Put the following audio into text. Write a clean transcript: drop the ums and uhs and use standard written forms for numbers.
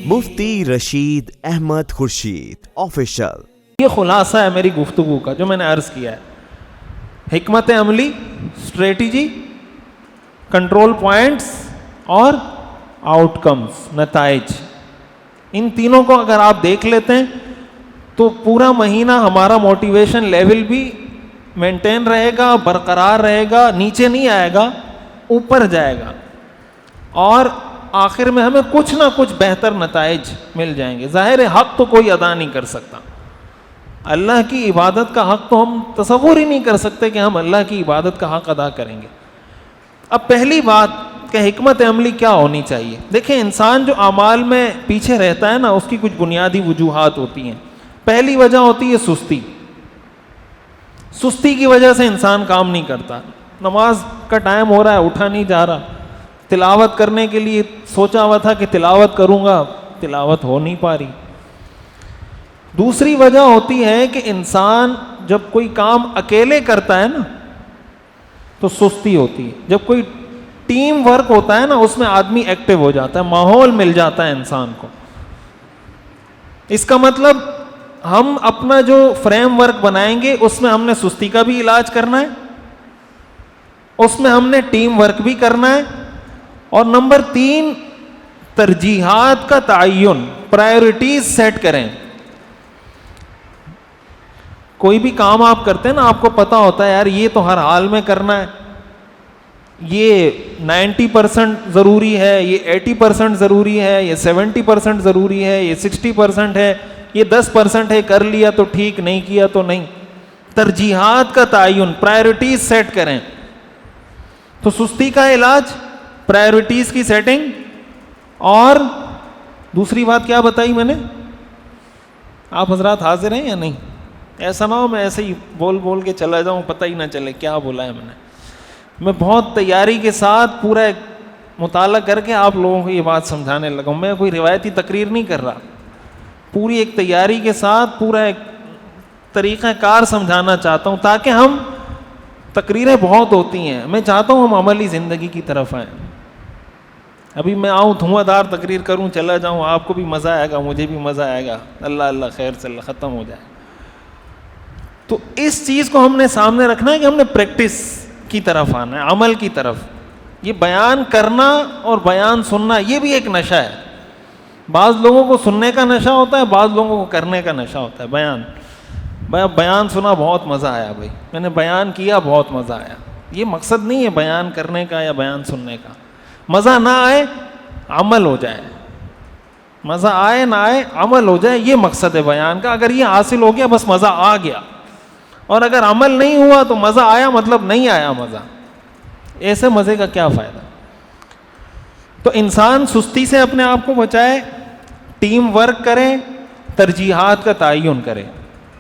مفتی Rashid Ahmad Khurshid official. یہ خلاصہ ہے میری گفتگو کا جو میں نے عرض کیا ہے. حکمت عملی، اسٹریٹجی، کنٹرول پوائنٹس اور آؤٹ کمز، نتائج، ان تینوں کو اگر آپ دیکھ لیتے ہیں تو پورا مہینہ ہمارا موٹیویشن لیول بھی مینٹین رہے گا، برقرار رہے گا، نیچے نہیں آئے گا، اوپر جائے گا، اور آخر میں ہمیں کچھ نہ کچھ بہتر نتائج مل جائیں گے. ظاہر حق تو کوئی ادا نہیں کر سکتا. اللہ کی عبادت کا حق تو ہم تصور ہی نہیں کر سکتے کہ ہم اللہ کی عبادت کا حق ادا کریں گے. اب پہلی بات کہ حکمت عملی کیا ہونی چاہیے. دیکھیں، انسان جو اعمال میں پیچھے رہتا ہے نا، اس کی کچھ بنیادی وجوہات ہوتی ہیں. پہلی وجہ ہوتی ہے سستی. سستی کی وجہ سے انسان کام نہیں کرتا. نماز کا ٹائم ہو رہا ہے، اٹھا نہیں جا رہا. تلاوت کرنے کے لیے سوچا ہوا تھا کہ تلاوت کروں گا، تلاوت ہو نہیں پا رہی. دوسری وجہ ہوتی ہے کہ انسان جب کوئی کام اکیلے کرتا ہے نا تو سستی ہوتی ہے. جب کوئی ٹیم ورک ہوتا ہے نا، اس میں آدمی ایکٹیو ہو جاتا ہے، ماحول مل جاتا ہے انسان کو. اس کا مطلب ہم اپنا جو فریم ورک بنائیں گے اس میں ہم نے سستی کا بھی علاج کرنا ہے، اس میں ہم نے ٹیم ورک بھی کرنا ہے. اور نمبر 3، ترجیحات کا تعین، پرائیورٹیز سیٹ کریں. کوئی بھی کام آپ کرتے ہیں نا، آپ کو پتا ہوتا ہے یار یہ تو ہر حال میں کرنا ہے، یہ 90% ضروری ہے، یہ 80% ضروری ہے، یہ 70% ضروری ہے، یہ 60% ہے، یہ 10% ہے، کر لیا تو ٹھیک، نہیں کیا تو نہیں. ترجیحات کا تعین، پرائیورٹیز سیٹ کریں. تو سستی کا علاج، پرائیورٹیز کی سیٹنگ. اور دوسری بات کیا بتائی میں نے؟ آپ حضرات حاضر ہیں یا نہیں؟ ایسا نہ ہو میں ایسے ہی بول بول کے چلا جاؤں، پتہ ہی نہ چلے کیا بولا ہے میں نے. میں بہت تیاری کے ساتھ پورا ایک مطالعہ کر کے آپ لوگوں کو یہ بات سمجھانے لگا ہوں. میں کوئی روایتی تقریر نہیں کر رہا، پوری ایک تیاری کے ساتھ پورا ایک طریقہ کار سمجھانا چاہتا ہوں، تاکہ ہم، تقریریں بہت ہوتی ہیں، میں چاہتا ہوں ہم عملی زندگی کی طرف آئیں. ابھی میں آؤں دھواں دھار تقریر کروں چلا جاؤں، آپ کو بھی مزہ آئے گا، مجھے بھی مزہ آئے گا، اللہ اللہ خیر سے اللہ ختم ہو جائے. تو اس چیز کو ہم نے سامنے رکھنا ہے کہ ہم نے پریکٹس کی طرف آنا ہے، عمل کی طرف. یہ بیان کرنا اور بیان سننا یہ بھی ایک نشہ ہے. بعض لوگوں کو سننے کا نشہ ہوتا ہے، بعض لوگوں کو کرنے کا نشہ ہوتا ہے. بیان سنا بہت مزہ آیا بھائی، میں نے بیان کیا بہت مزہ آیا. یہ مقصد نہیں ہے بیان کرنے کا یا بیان سننے کا. مزہ نہ آئے عمل ہو جائے، مزہ آئے نہ آئے عمل ہو جائے، یہ مقصد ہے بیان کا. اگر یہ حاصل ہو گیا بس مزہ آ گیا، اور اگر عمل نہیں ہوا تو مزہ آیا مطلب نہیں آیا مزہ. ایسے مزے کا کیا فائدہ؟ تو انسان سستی سے اپنے آپ کو بچائے، ٹیم ورک کرے، ترجیحات کا تعین کرے.